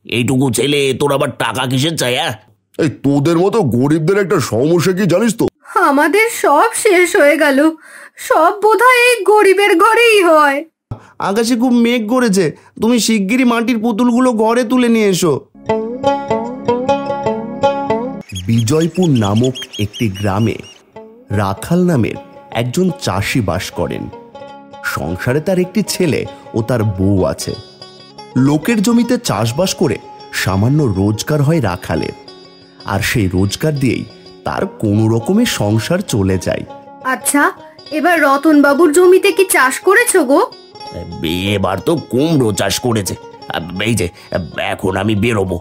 এইটুকু ছেলে তোর আবার টাকা কিসের চাই? এই তোদের মতো গরিবদের একটা সমস্যা কি জানিস তো? আমাদের সব শেষ হয়ে গেল। সব বোধহয় এই গরিবের ঘরেই হয়। আকাশে খুব মেঘ করেছে, তুমি শিগগিরই মাটির পুতুলগুলো ঘরে তুলে নিয়ে এসো। বিজয়পুর নামক একটি গ্রামে রাখাল নামের একজন চাষি বাস করেন। সংসারে তার একটি ছেলে ও তার বউ আছে। লোকের জমিতে চাষবাস করে সামান্য রোজগার হয় রাখালের, আর সেই রোজগার দিয়েই তার কোনো রকমের সংসার চলে যায়। আচ্ছা, এবার রতন বাবুর জমিতে কি চাষ করেছো গো? এবার তো কুমড়ো চাষ করেছে। এই যে এখন আমি বেরোবো,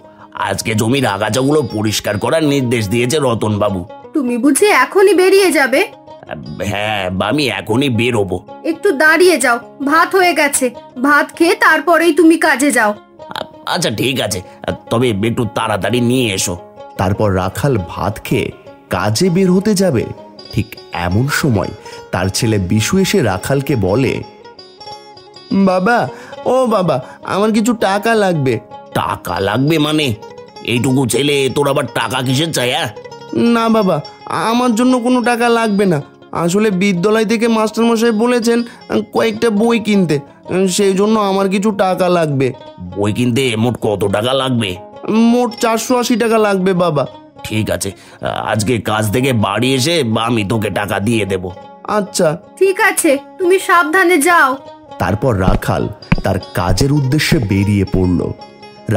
আজকে জমির আগাছাগুলো পরিষ্কার করার নির্দেশ দিয়েছে রতন বাবু। তুমি বুঝি এখনই বেরিয়ে যাবে? হ্যাঁ, আমি এখনই বেরোবো। একটু দাঁড়িয়ে যাও, ভাত হয়ে গেছে। ভাত খেয়ে তারপরেই তুমি কাজে যাও। আচ্ছা ঠিক আছে, তবে একটু তাড়াতাড়ি নিয়ে এসো। তারপর রাখাল ভাত খেয়ে কাজে বের হতে যাবে। ঠিক এমন সময় তার ছেলে বিশু এসে রাখালকে বলে, বাবা, ও বাবা, আমার কিছু টাকা লাগবে। টাকা লাগবে মানে? এইটুকু ছেলে তোর আবার টাকা কিসের চাই? না বাবা, আমার জন্য কোনো টাকা লাগবে না। আসলে বিদ্যালয় থেকে মাস্টারমশাই বলেছেন কয়েকটা বই কিনতে, সেই জন্য আমার কিছু টাকা লাগবে। বই কিনতে মোট কত টাকা লাগবে? মোট 480 টাকা লাগবে বাবা। ঠিক আছে, আজকে কাজ থেকে বাড়ি এসে আমি তোকে টাকা দিয়ে দেব। আচ্ছা ঠিক আছে, তুমি সাবধানে যাও। তারপর রাখাল তার কাজের উদ্দেশ্যে বেরিয়ে পড়ল।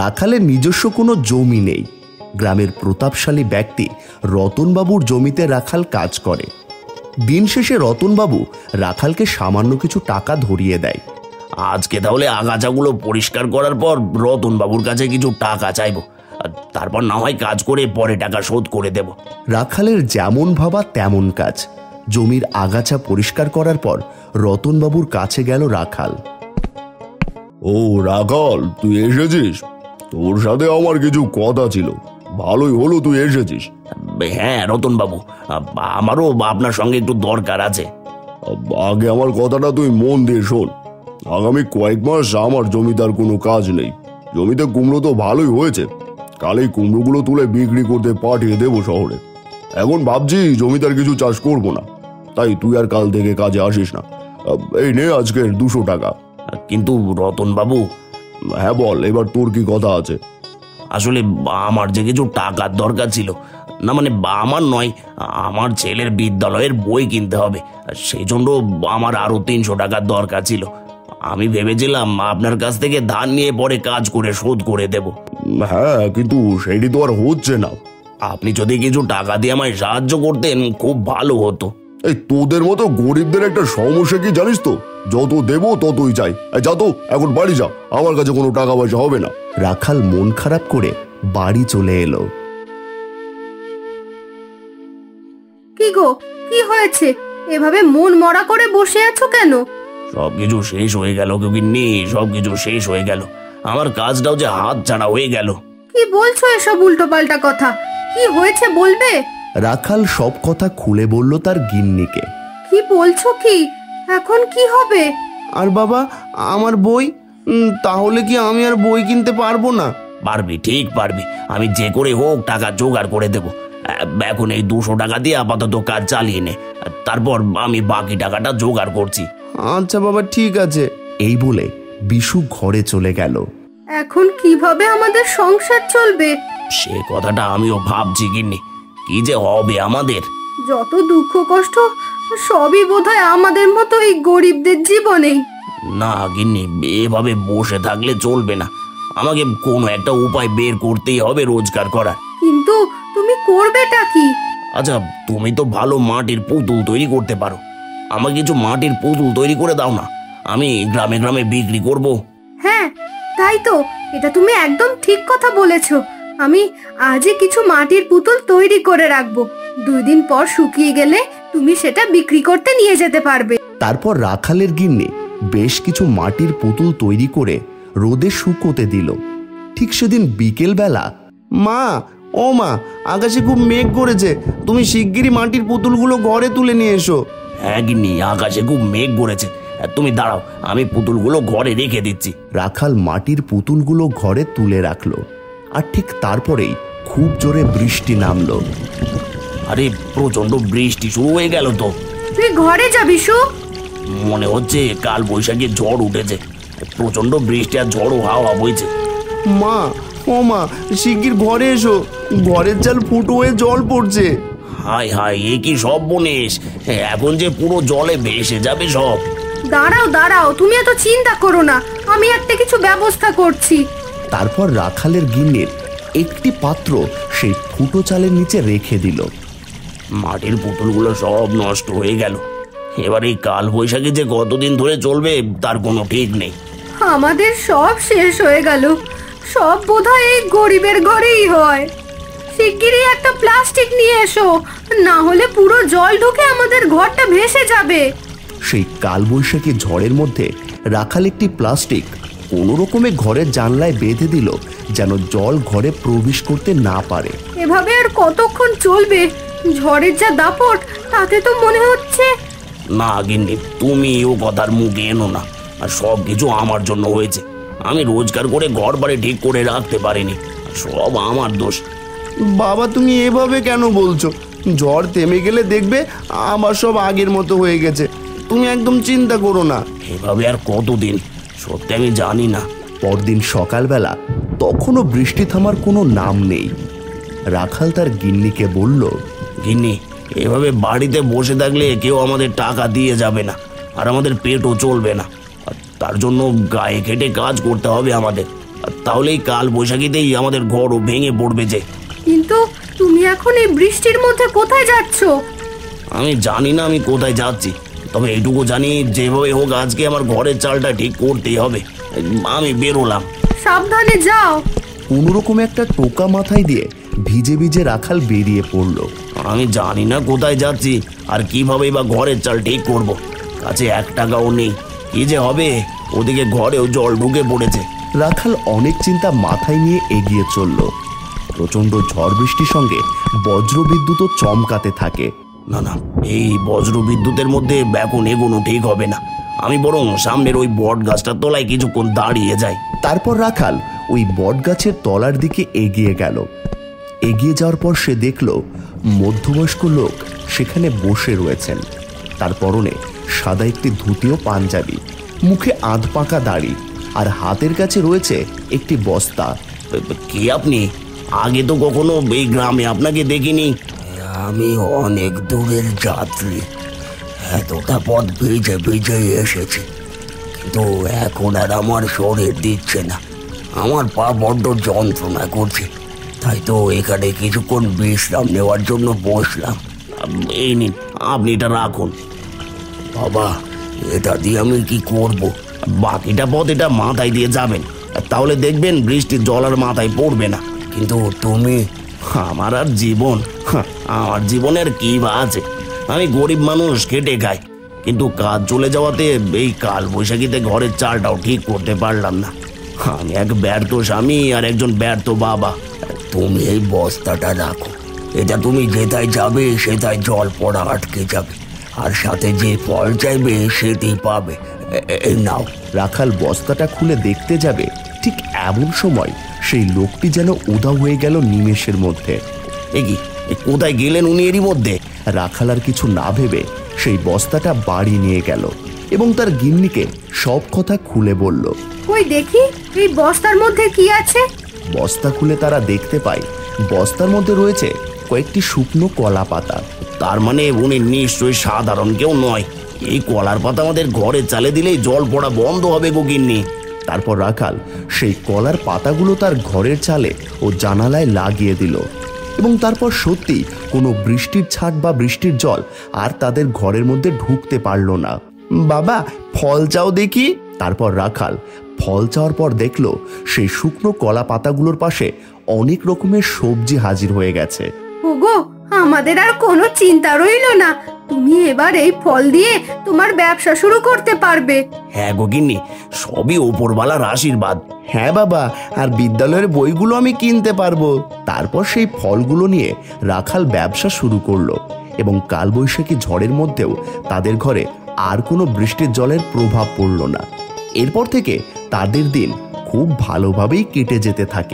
রাখালের নিজস্ব কোনো জমি নেই। গ্রামের প্রতাপশালী ব্যক্তি রতনবাবুর জমিতে রাখাল কাজ করে। দিন শেষে রতনবাবু রাখালকে সামান্য কিছু টাকা ধরিয়ে দেয়। আজকে তাহলে আগাছাগুলো পরিষ্কার করার পর রতন বাবুর কাছে কিছু টাকা চাইবো, তারপর না হয় কাজ করে পরে টাকা শোধ করে দেব। রাখালের যেমন ভাবা তেমন কাজ। জমির আগাছা পরিষ্কার করার পর রতনবাবুর কাছে গেল রাখাল। ও রাখাল, তুই এসেছিস? তোর সাথে আমার কিছু কথা ছিল। ভালোই হলো তুই এসেছিস। হ্যাঁ রতন বাবু, আমারও আপনার সঙ্গে একটু দরকার আছে। আগে আমার কথাটা তুই মন দিয়ে শোন। আগামী কয়েক মাস আমার জমিতে আর কোনো কাজ নেই। জমিতে কুমড়ো তো ভালোই হয়েছে, কাল এই কুমড়োগুলো তুলে বিক্রি করতে পাঠিয়ে দেবো শহরে। এখন ভাবছি জমিতে আর কিছু চাষ করবো না, তাই তুই আর কাল থেকে কাজে আসিস না। এই নে আজকের 200 টাকা। কিন্তু রতন বাবু। হ্যাঁ বল, এবার তোর কি কথা আছে? আসলে আমার যে কিছু টাকার দরকার ছিল, না মানে আমার নয়, আমার ছেলের বিদ্যালয়ের বই কিনতে হবে, সেই জন্য আমার আরো 300 টাকার দরকার ছিল। আমি ভেবেছিলাম আপনার কাছ থেকে ধার নিয়ে পরে কাজ করে শোধ করে দেব। হ্যাঁ, কিন্তু সেটি তো আর হচ্ছে না। আপনি যদি কিছু টাকা দিয়ে আমায় সাহায্য করতেন খুব ভালো হতো। এই তোদের মতো গরিবদের একটা সমস্যা কি জানিস তো? যত দেবো ততই চাই। যা তো, এখন বাড়ি যা, আমার কাছে কোনো টাকা পয়সা হবে না। রাখাল মন খারাপ করে বাড়ি চলে এলো। কি গো, কি হয়েছে? এভাবে মন মরা করে বসে আছো কেন? সবকিছু শেষ হয়ে গেল গিন্নি, সবকিছু শেষ হয়ে গেল। আমার কাজটাও যে হাত ছাড়া হয়ে গেল। কি বলছো এসব উল্টোপাল্টা কথা? কি হয়েছে বলবে? রাখাল সব কথা খুলে বলল তার গিন্নিকে। কি বলছো কি? এখন কি হবে? আর বাবা, আমার বই, তাহলে কি আমি আর বই কিনতে পারবো না? পারবি, ঠিক পারবি। আমি যে করে হোক টাকা জোগাড় করে দেব। এখন এই 200 টাকা দিয়ে আপাতত কাজ চালিয়ে নে, তারপর আমি বাকি টাকাটা জোগাড় করছি। আচ্ছা বাবা, ঠিক আছে। এই বলে বিশু ঘরে চলে গেল। এখন কিভাবে আমাদের সংসার চলবে? সে কথাটা আমিও ভাবছি গিন্নি, কি যে হবে আমাদের। যত দুঃখ কষ্ট সবই বোধহয় আমাদের মতো এই গরিবদের জীবনেই। না গিন্নি, এভাবে বসে থাকলে চলবে না। আমাকে কোনো একটা উপায় বের করতেই হবে রোজগার করার। কিন্তু তুমি করবেটা কি? আচ্ছা, তুমি তো ভালো মাটির পুতুল তৈরি করতে পারো, আমাকে কিছু মাটির পুতুল তৈরি করে দাও না, আমি গ্রামে গ্রামে বিক্রি করব। হ্যাঁ তাই তো, এটা তুমি একদম ঠিক কথা বলেছো। আমি আজই কিছু মাটির পুতুল তৈরি করে রাখবো। 2 দিন পর শুকিয়ে গেলে তুমি সেটা বিক্রি করতে নিয়ে যেতে পারবে। তারপর রাখালের গিন্নি বেশ কিছু মাটির পুতুল তৈরি করে রোদে শুকোতে দিল। ঠিক সেদিন বিকেল বেলা, মা, ও মা, আকাশে খুব মেঘ করেছে, তুমি শিগগিরই মাটির পুতুলগুলো ঘরে তুলে নিয়ে এসো। হ্যাঁ গিন্নি, আকাশে খুব মেঘ করেছে, তুমি দাঁড়াও, আমি পুতুলগুলো ঘরে রেখে দিচ্ছি। রাখাল মাটির পুতুলগুলো ঘরে তুলে রাখলো, আর ঠিক তারপরেই খুব জোরে বৃষ্টি নামলো। আরে প্রচন্ড বৃষ্টি শুরু হয়ে গেল তো। তুই ঘরে যা বিশু। মনে হচ্ছে কাল বৈশাখী ঝড় উঠেছে। প্রচন্ড বৃষ্টি আর ঝড়ও হাওয়া বইছে। মা, ও মা, শিগগির ঘরে এসো, ঘরের চাল ফুটো হয়ে জল পড়ছে। হায় হায়, এ কি সব বনিস! এখন যে পুরো জলে ভেসে যাবে সব। দাঁড়াও দাঁড়াও, তুমি এত চিন্তা করো না, আমি একটা কিছু ব্যবস্থা করছি। তারপর রাখালের গিন্নির একটি পাত্র সেই ফুটো চালের নিচে রেখে দিল। মাটির পুতুলগুলো সব নষ্ট হয়ে গেল। এবার এই কাল বৈশাখী যে কতদিন ধরে চলবে তার কোনো ঠিক নেই। আমাদের সব শেষ হয়ে গেল। সব বোধহয় এই গরিবের ঘরেই হয়। শিগগিরই একটা প্লাস্টিক নিয়ে এসো, না হলে পুরো জল ঢুকে আমাদের ঘরটা ভেসে যাবে। সেই কালবৈশাখী ঝড়ের মধ্যে রাখাল একটি প্লাস্টিক কোনো রকমে ঘরের জানলায় বেঁধে দিল, যেন জল ঘরে প্রবেশ করতে না পারে। এভাবে আর কতক্ষণ চলবে? ঝড়ের যা দাপট, তাতে তো মনে হচ্ছে। না গিন্নি, তুমি ও কথার মুখে এনো না। আর সব কিছু আমার জন্য হয়েছে। আমি রোজগার করে ঘর বাড়ি ঠিক করে রাখতে পারিনি, সব আমার দোষ। বাবা, তুমি এভাবে কেন বলছো? ঝড় থেমে গেলে দেখবে আমার সব আগের মতো হয়ে গেছে। তুমি একদম চিন্তা করো না। এভাবে আর কতদিন, সত্যি আমি জানি না। পরদিন সকালবেলা তখনও বৃষ্টি থামার কোনো নাম নেই। রাখাল তার গিন্নিকে বলল, গিন্নি, এভাবে বাড়িতে বসে থাকলে কেউ আমাদের টাকা দিয়ে যাবে না, আর আমাদের পেটও চলবে না। আর তার জন্য গায়ে খেটে কাজ করতে হবে আমাদের। আর তাহলেই কাল বৈশাখীতেই আমাদের ঘরও ভেঙে পড়বে যে। কিন্তু তুমি এখন এই বৃষ্টির মধ্যে কোথায় যাচ্ছ? আমি জানি না আমি কোথায় যাচ্ছি, তবে এইটুকু জানি যেভাবে হোক আজকে আমার ঘরের চালটা ঠিক করতেই হবে। আমি বেরোলাম। সাবধানে যাও। কোনো রকমে একটা টোকা মাথায় দিয়ে ভিজে ভিজে রাখাল বেরিয়ে পড়ল। আমি জানি না কোথায় যাচ্ছি আর কিভাবে বা ঘরের চাল ঠিক করব। কাছে 1 টাকাও নেই, কি যে হবে। ওদিকে ঘরেও জল ঢুকে পড়েছে। রাখাল অনেক চিন্তা মাথায় নিয়ে এগিয়ে চলল। প্রচন্ড ঝড় বৃষ্টির সঙ্গে বজ্র বিদ্যুৎও চমকাতে থাকে। না না, এই বজ্র বিদ্যুতের মধ্যে এখন এগোনো ঠিক হবে না। আমি বরং সামনের ওই বট গাছটার তলায় কিছুক্ষণ দাঁড়িয়ে যাই। তারপর রাখাল ওই বট গাছের তলার দিকে এগিয়ে গেল। এগিয়ে যাওয়ার পর সে দেখল মধ্যবয়স্ক লোক সেখানে বসে রয়েছেন। তার পরনে সাদা একটি ধুতি ও পাঞ্জাবি, মুখে আধপাকা দাড়ি, আর হাতের কাছে রয়েছে একটি বস্তা। কে আপনি? আগে তো কখনো এই গ্রামে আপনাকে দেখিনি। আমি অনেক দূরের যাত্রী, এতটা পথ ভিজে ভিজে এসেছি, কিন্তু এখন আর আমার শরীর দিচ্ছে না। আমার পা বড্ড যন্ত্রণা করছে, তাই তো এখানে কিছুক্ষণ বিশ্রাম নেওয়ার জন্য বসলাম। এই নিন, আপনি এটা রাখুন। বাবা, এটা দিয়ে আমি কি করব? বাকিটা পথ এটা মাথায় দিয়ে যাবেন, তাহলে দেখবেন বৃষ্টির জল আর মাথায় পড়বে না। কিন্তু তুমি? আমার আর জীবন, আমার জীবনের কি বা আছে? আমি গরিব মানুষ, খেটে খাই, কিন্তু কাজ চলে যাওয়াতে এই কাল বৈশাখীতে ঘরের চালটাও ঠিক করতে পারলাম না। আমি এক ব্যর্থ স্বামী আর একজন ব্যর্থ বাবা। তুমি এই বস্তাটা রাখো, এটা তুমি যেটাই যাবে সেটাই জল পড়া আটকে যাবে, আর সাথে যে ফল চাইবে সেটাই পাবে। এই নাও। রাখাল বস্তাটা খুলে দেখতে যাবে, ঠিক এমন সময় সেই লোকটি যেন উধাও হয়ে গেল নিমেষের মধ্যে। এ কি, কোথায় গেলেন উনি এরই মধ্যে? রাখাল আর কিছু না ভেবে সেই বস্তাটা বাড়ি নিয়ে গেল এবং তার গিন্নিকে সব কথা খুলে বলল। কই দেখি এই বস্তার মধ্যে কি আছে। বস্তা খুলে তারা দেখতে পায় বস্তার মধ্যে রয়েছে কয়েকটি শুকনো কলা পাতা। তার মানে উনি নিশ্চয়ই সাধারণ কেউ নয়। এই কলার পাতা আমাদের ঘরে চালে দিলেই জল পড়া বন্ধ হবে গো গিন্নি। তারপর রাখাল সেই কলার পাতাগুলো তার ঘরের চালে ও জানালায় লাগিয়ে দিল এবং তারপর সত্যি কোনো বৃষ্টির ছাট বা বৃষ্টির জল আর তাদের ঘরের মধ্যে ঢুকতে পারল না। বাবা, ফল চাও দেখি। তারপর রাখাল ফল চাওয়ার পর দেখল সেই শুকনো কলা পাতাগুলোর পাশে অনেক রকমের সবজি হাজির হয়ে গেছে। ওগো, আমাদের আর কোনো চিন্তা রইল না। তুমি এবার এই ফল দিয়ে তোমার ব্যবসা শুরু করতে পারবে। হ্যাঁ গো গিন্নি, সবই ওপরওয়ালার আশীর্বাদ। হ্যাঁ বাবা, আর বিদ্যালয়ের বইগুলো আমি কিনতে পারবো। তারপর সেই ফলগুলো নিয়ে রাখাল ব্যবসা শুরু করলো এবং কালবৈশাখী ঝড়ের মধ্যেও তাদের ঘরে আর কোনো বৃষ্টির জলের প্রভাব পড়ল না। এরপর থেকে তাদের দিন খুব ভালোভাবেই কেটে যেতে থাকে।